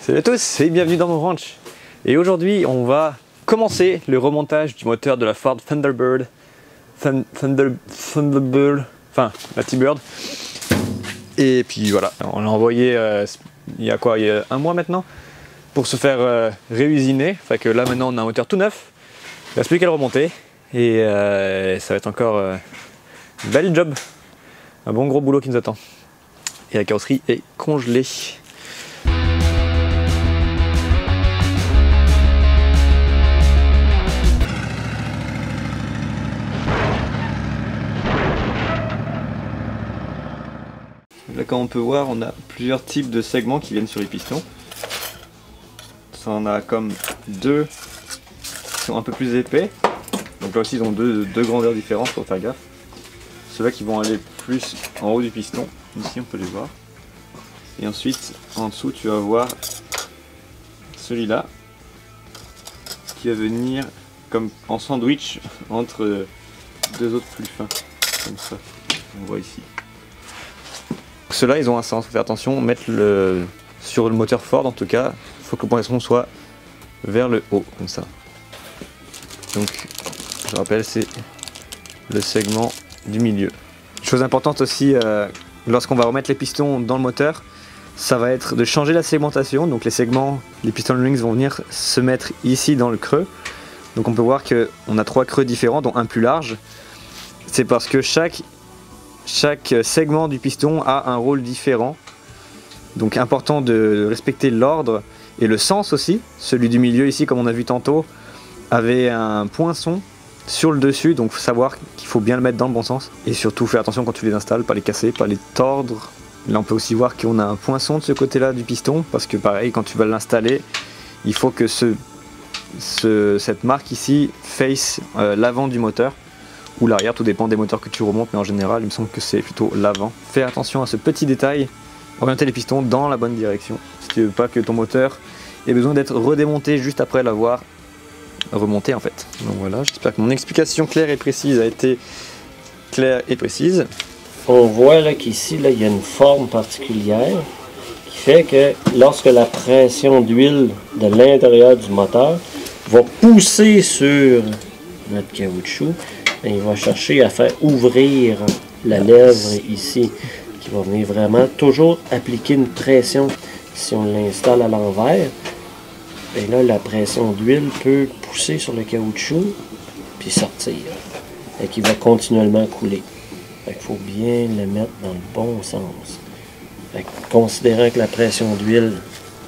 Salut à tous et bienvenue dans mon ranch. Et aujourd'hui on va commencer le remontage du moteur de la Ford Thunderbird. Thunderbird, enfin la T-Bird. Et puis voilà, on l'a envoyé il y a quoi, il y a un mois maintenant, pour se faire réusiner. Fait que là maintenant on a un moteur tout neuf. Il ne reste plus qu'à le remonter. Et ça va être encore un bel job. Un bon gros boulot qui nous attend. Et la carrosserie est congelée. Là, comme on peut voir, on a plusieurs types de segments qui viennent sur les pistons. Ça en a comme deux qui sont un peu plus épais. Donc là aussi, ils ont deux grandeurs différentes, pour faire gaffe. Ceux-là qui vont aller plus en haut du piston. Ici, on peut les voir. Et ensuite, en dessous, tu vas voir celui-là qui va venir comme en sandwich entre deux autres plus fins. Comme ça, on voit ici. Ceux-là, ils ont un sens, faut faire attention, mettre sur le moteur Ford en tout cas, il faut que le poinçon soit vers le haut, comme ça. Donc, je rappelle, c'est le segment du milieu. Chose importante aussi, lorsqu'on va remettre les pistons dans le moteur, ça va être de changer la segmentation. Donc les segments, les piston rings vont venir se mettre ici dans le creux. Donc on peut voir qu'on a trois creux différents, dont un plus large. C'est parce que chaque segment du piston a un rôle différent. Donc important de respecter l'ordre et le sens aussi. Celui du milieu ici, comme on a vu tantôt, avait un poinçon sur le dessus, donc il faut savoir qu'il faut bien le mettre dans le bon sens. Et surtout faire attention quand tu les installes, pas les casser, pas les tordre. Là on peut aussi voir qu'on a un poinçon de ce côté là du piston, parce que pareil, quand tu vas l'installer, il faut que cette marque ici face l'avant du moteur ou l'arrière, tout dépend des moteurs que tu remontes, mais en général il me semble que c'est plutôt l'avant. Fais attention à ce petit détail, orienter les pistons dans la bonne direction, si tu veux pas que ton moteur ait besoin d'être redémonté juste après l'avoir remonté en fait. Donc voilà, j'espère que mon explication claire et précise a été claire et précise. On voit là qu'ici il y a une forme particulière qui fait que lorsque la pression d'huile de l'intérieur du moteur va pousser sur notre caoutchouc, il va chercher à faire ouvrir la lèvre ici, qui va venir vraiment toujours appliquer une pression si on l'installe à l'envers. Et là, la pression d'huile peut pousser sur le caoutchouc puis sortir. Et qui va continuellement couler. Il faut bien le mettre dans le bon sens. Considérant que la pression d'huile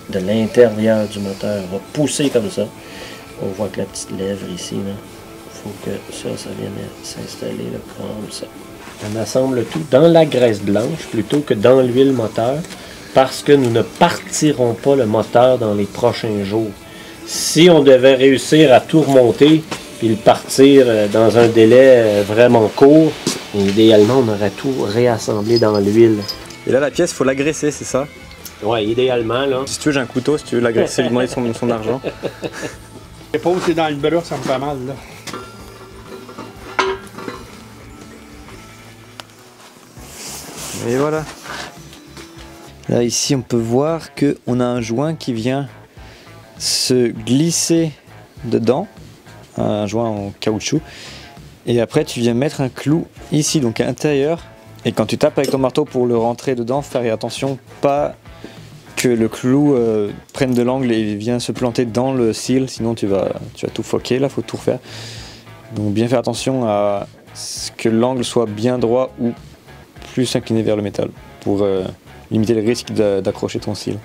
de l'intérieur du moteur va pousser comme ça, on voit que la petite lèvre ici, il faut que ça vienne s'installer comme ça. On assemble le tout dans la graisse blanche plutôt que dans l'huile moteur, parce que nous ne partirons pas le moteur dans les prochains jours. Si on devait réussir à tout remonter et le partir dans un délai vraiment court, idéalement on aurait tout réassemblé dans l'huile. Et là la pièce, faut l'agresser, c'est ça? Ouais, idéalement là. Si tu veux, j'ai un couteau, si tu veux l'agresser, lui demander son argent. Je pas où c'est dans le bras, ça me fait mal là. Et voilà. Là ici on peut voir qu'on a un joint qui vient se glisser dedans, un joint en caoutchouc, et après tu viens mettre un clou ici, donc à l'intérieur, et quand tu tapes avec ton marteau pour le rentrer dedans, faire attention pas que le clou prenne de l'angle et vienne se planter dans le seal, sinon tu vas tout foquer, là faut tout refaire. Donc bien faire attention à ce que l'angle soit bien droit ou plus incliné vers le métal pour limiter le risque d'accrocher ton seal.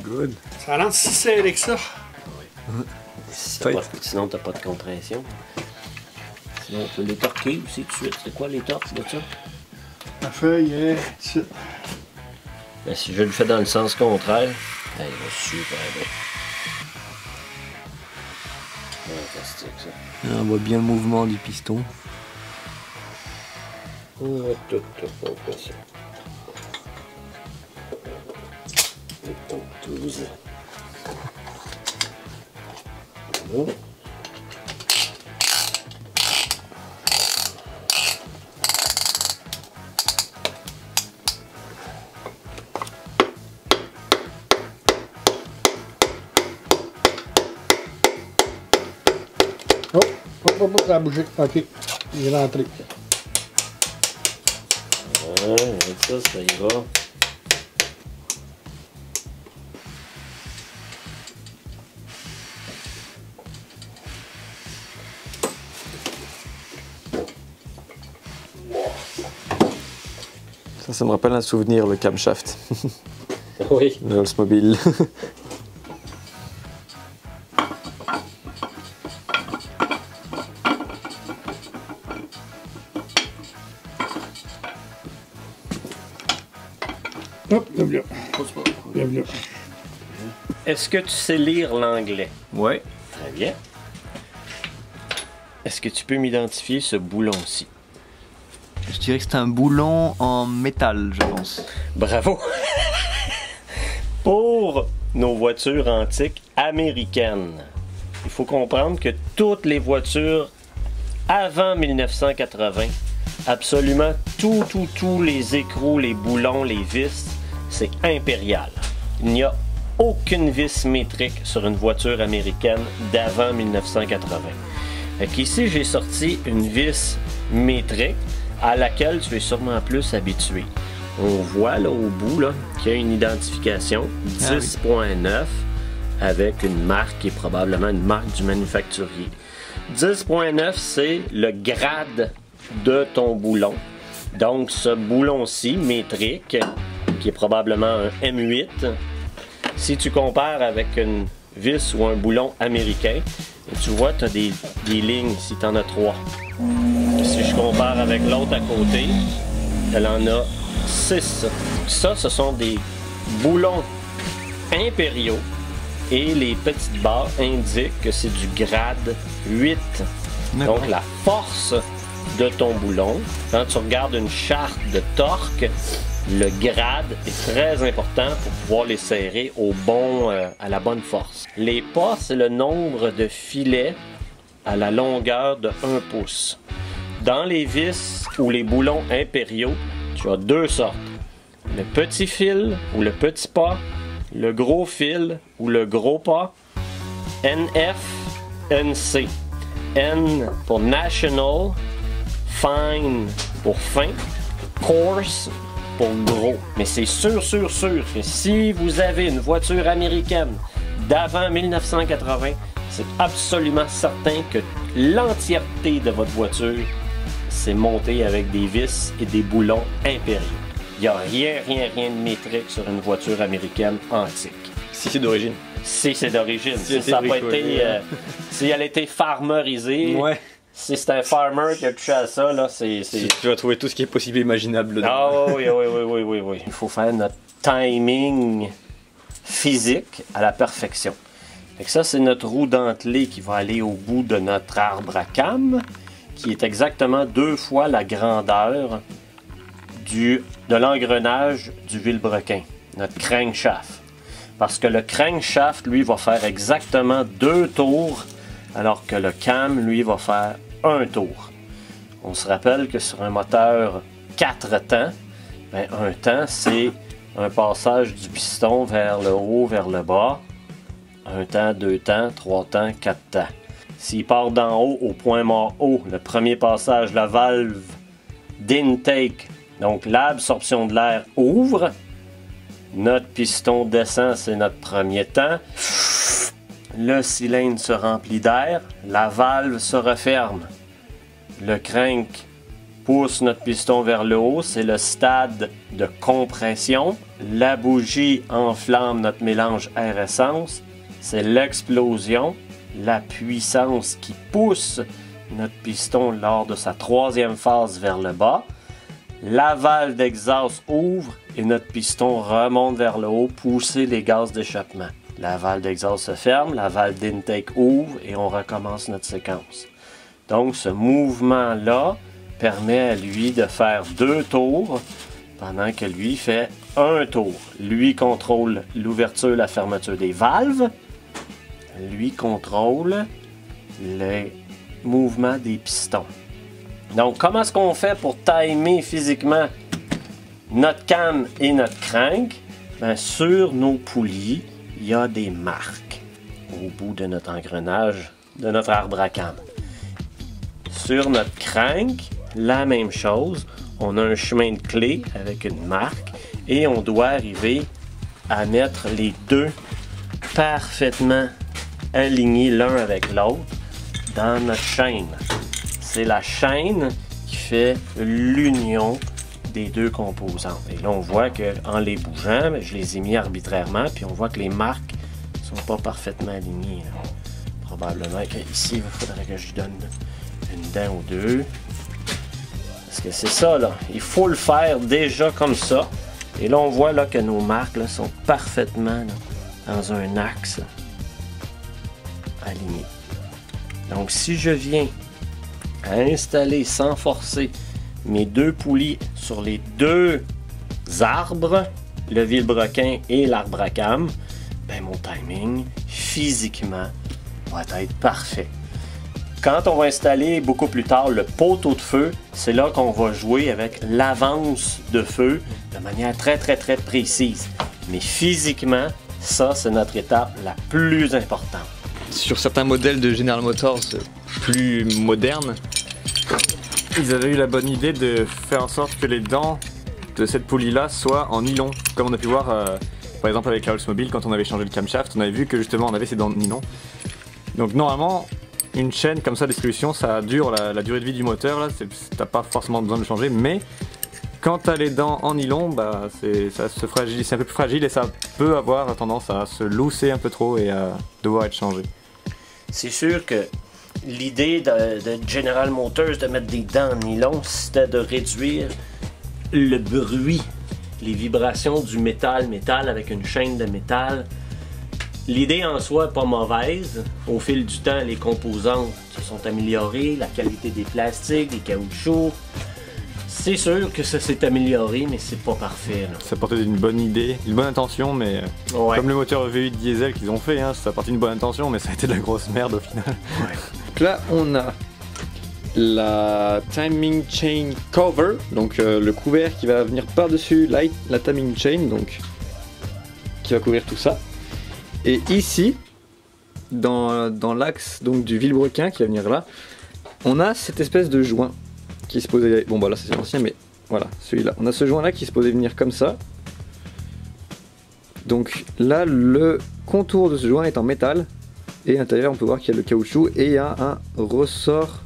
Good. Ça rentre si serré que ça. Sinon, tu n'as pas de compression. Sinon, on peut les torquer aussi tout de suite. C'est quoi les torques de ça? La feuille est ici. Mais si je le fais dans le sens contraire, il va super bien. Fantastique ça. On voit bien le mouvement du piston. On fait ça. Et ton 12. Voilà. Oh, ça a bougé. Ok, il est rentré. Avec ça y va. Ça me rappelle un souvenir, le camshaft. Oui. De Oldsmobile. Hop, bien. Bien. Est-ce que tu sais lire l'anglais? Ouais. Très bien. Est-ce que tu peux m'identifier ce boulon-ci? Je dirais que c'est un boulon en métal, je pense. Bravo! Pour nos voitures antiques américaines, il faut comprendre que toutes les voitures avant 1980, absolument tous les écrous, les boulons, les vis, c'est impérial. Il n'y a aucune vis métrique sur une voiture américaine d'avant 1980. Fait qu'ici, j'ai sorti une vis métrique à laquelle tu es sûrement plus habitué. On voit là au bout là, qu'il y a une identification 10.9 avec une marque qui est probablement une marque du manufacturier. 10.9, c'est le grade de ton boulon. Donc ce boulon-ci, métrique, qui est probablement un M8, si tu compares avec une vis ou un boulon américain, tu vois, tu as des lignes si tu en as 3. Si je compare avec l'autre à côté, elle en a 6. Ça, ce sont des boulons impériaux et les petites barres indiquent que c'est du grade 8. Donc la force de ton boulon, quand tu regardes une charte de torque, le grade est très important pour pouvoir les serrer à la bonne force. Les pas, c'est le nombre de filets à la longueur de 1 pouce. Dans les vis ou les boulons impériaux, tu as 2 sortes. Le petit fil ou le petit pas, le gros fil ou le gros pas, NF, NC. N pour National, Fine pour fin, Coarse pour gros. Mais c'est sûr que si vous avez une voiture américaine d'avant 1980, c'est absolument certain que l'entièreté de votre voiture, c'est monté avec des vis et des boulons impériaux. Il n'y a rien de métrique sur une voiture américaine antique. Si c'est d'origine. Si c'est d'origine. Si ça n'a pas été... si elle a été farmerisée, ouais. Si c'est un farmer qui a touché à ça, là, c'est... Tu vas trouver tout ce qui est possible et imaginable dedans. Ah oui. Il faut faire notre timing physique à la perfection. Fait que ça, c'est notre roue dentelée qui va aller au bout de notre arbre à cames, qui est exactement 2 fois la grandeur de l'engrenage du vilebrequin, notre crankshaft. Parce que le crankshaft, lui, va faire exactement 2 tours, alors que le cam, lui, va faire 1 tour. On se rappelle que sur un moteur 4 temps, ben, un temps, c'est un passage du piston vers le haut, vers le bas. 1 temps, 2 temps, 3 temps, 4 temps. S'il part d'en haut au point mort haut, le premier passage, la valve d'intake, donc l'absorption de l'air ouvre. Notre piston descend, c'est notre premier temps. Le cylindre se remplit d'air, la valve se referme. Le crank pousse notre piston vers le haut, c'est le stade de compression. La bougie enflamme notre mélange air-essence, c'est l'explosion. La puissance qui pousse notre piston lors de sa 3e phase vers le bas. la valve d'exhaust ouvre et notre piston remonte vers le haut, pousser les gaz d'échappement. La valve d'exhaust se ferme, la valve d'intake ouvre et on recommence notre séquence. Donc ce mouvement-là permet à lui de faire 2 tours pendant que lui fait 1 tour. Lui contrôle l'ouverture, la fermeture des valves. Lui contrôle les mouvements des pistons. Donc, comment est-ce qu'on fait pour timer physiquement notre cam et notre crank? Bien, sur nos poulies, il y a des marques au bout de notre engrenage, de notre arbre à cam. Sur notre crank, la même chose. On a un chemin de clé avec une marque et on doit arriver à mettre les deux parfaitement alignés l'un avec l'autre dans notre chaîne. C'est la chaîne qui fait l'union des deux composantes. Et là, on voit qu'en les bougeant, je les ai mis arbitrairement, puis on voit que les marques ne sont pas parfaitement alignées. Là. Probablement qu'ici, il faudrait que je lui donne une dent ou deux. Parce que c'est ça, là. Il faut le faire déjà comme ça. Et là, on voit là, que nos marques là, sont parfaitement là, dans un axe aligné. Donc, si je viens à installer sans forcer mes deux poulies sur les deux arbres, le vilebrequin et l'arbre à cam, ben mon timing physiquement va être parfait. Quand on va installer beaucoup plus tard le poteau de feu, c'est là qu'on va jouer avec l'avance de feu de manière très précise. Mais physiquement, ça c'est notre étape la plus importante. Sur certains modèles de General Motors plus modernes, ils avaient eu la bonne idée de faire en sorte que les dents de cette poulie-là soient en nylon. Comme on a pu voir par exemple avec la Oldsmobile, quand on avait changé le camshaft, on avait vu que justement on avait ces dents de nylon. Donc normalement, une chaîne comme ça, distribution, ça dure la durée de vie du moteur, là, t'as pas forcément besoin de le changer, mais quand t'as les dents en nylon, bah, ça se fragilise, c'est un peu plus fragile et ça peut avoir tendance à se lousser un peu trop et à devoir être changé. C'est sûr que l'idée de General Motors de mettre des dents en nylon, c'était de réduire le bruit, les vibrations du métal avec une chaîne de métal. L'idée en soi n'est pas mauvaise. Au fil du temps, les composantes se sont améliorées, la qualité des plastiques, des caoutchoucs. C'est sûr que ça s'est amélioré, mais c'est pas parfait. Là. Ça portait une bonne idée, une bonne intention, mais ouais. Comme le moteur V8 diesel qu'ils ont fait, hein, ça partait d'une bonne intention, mais ça a été de la grosse merde au final. Ouais. Donc là, on a la timing chain cover, donc le couvert qui va venir par-dessus la timing chain, donc qui va couvrir tout ça. Et ici, dans l'axe du vilebrequin qui va venir là, on a cette espèce de joint qui se posait. Bon bah là c'est ancien, mais voilà, celui-là. On a ce joint là qui se posait venir comme ça. Donc là, le contour de ce joint est en métal. Et à l'intérieur, on peut voir qu'il y a le caoutchouc et il y a un ressort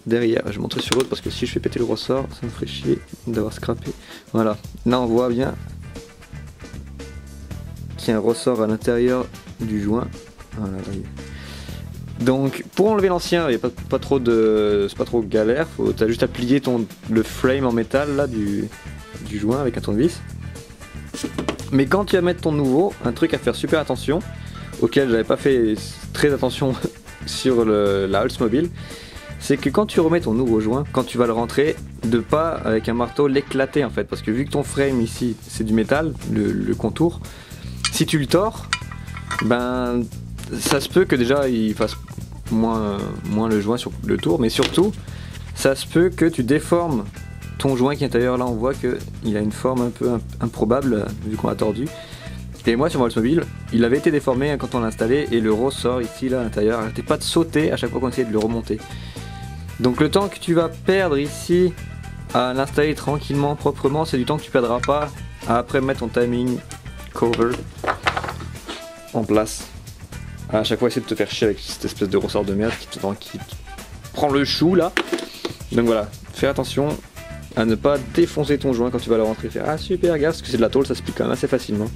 derrière. Je vais montrer sur l'autre parce que si je fais péter le ressort, ça me ferait chier d'avoir scrappé. Voilà, là on voit bien qu'il y a un ressort à l'intérieur du joint. Voilà, là, donc pour enlever l'ancien, il n'y a pas trop de, c'est pas trop galère. T'as juste à plier le frame en métal là du joint avec un tournevis. Mais quand tu vas mettre ton nouveau, un truc à faire super attention, auquel j'avais pas fait très attention sur la Oldsmobile, c'est que quand tu remets ton nouveau joint, quand tu vas le rentrer, de pas avec un marteau l'éclater en fait, parce que vu que ton frame ici c'est du métal, le contour, si tu le tords, ben ça se peut que déjà il fasse moins le joint sur le tour, mais surtout ça se peut que tu déformes ton joint qui est intérieur. Là on voit qu'il a une forme un peu improbable vu qu'on l'a tordu. Et moi sur mon Oldsmobile, il avait été déformé quand on l'a installé et le ressort ici là à l'intérieur arrêtait pas de sauter à chaque fois qu'on essayait de le remonter. Donc le temps que tu vas perdre ici à l'installer tranquillement, proprement, c'est du temps que tu perdras pas à après mettre ton timing cover en place. À chaque fois essayer de te faire chier avec cette espèce de ressort de merde qui te prend le chou là. Donc voilà, fais attention à ne pas défoncer ton joint quand tu vas le rentrer. Faire ah super gaffe parce que c'est de la tôle, ça se plie quand même assez facilement.